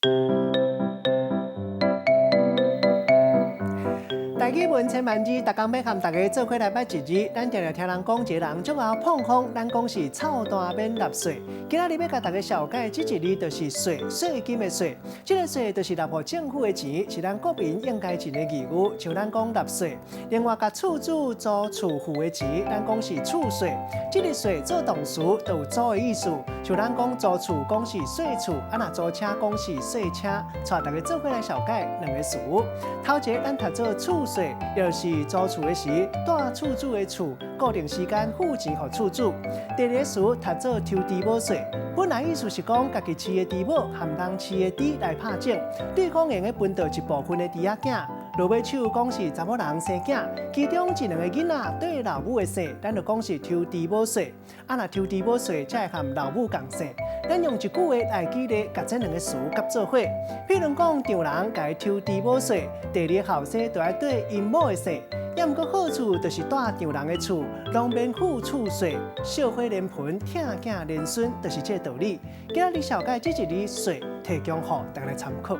大语文千万字，大家要和大家做伙来拜一日。咱常常听人讲，一个人足后碰风，咱讲是臭大免纳税。今仔日要甲大家小解这一字，就是税，税金的税。这个税就是纳互政府的钱，是咱国民应该尽的义务。像咱讲纳税，另外甲厝主租厝户的钱，咱讲是厝税。这个税做动词就有租的意思，像咱讲租厝讲是税厝，若租车讲是税车。带大家做伙来小解两个词。头一个咱读做厝税，又是租厝的时，带厝主的厝，固定时间付钱给厝主。第二个词读做抽猪母税，本来意思是讲家己饲的猪母含人饲的猪来拍种，对方用个分到一部分的猪仔囝。落尾手讲是查某人生囝，其中一两个囡仔对老母的姓，咱就讲是抽猪母税。若抽猪母税，才会含老母共姓。咱用一句话来举例，甲这两个词夹做伙。譬如讲，丈人家抽猪母税，第二后生就要对因某的姓。也毋过好处就是带丈人的厝，拢免付厝税，烧火连盆，疼囝连孙，就是这道理。今仔日小解这一字税，提供予大家参考。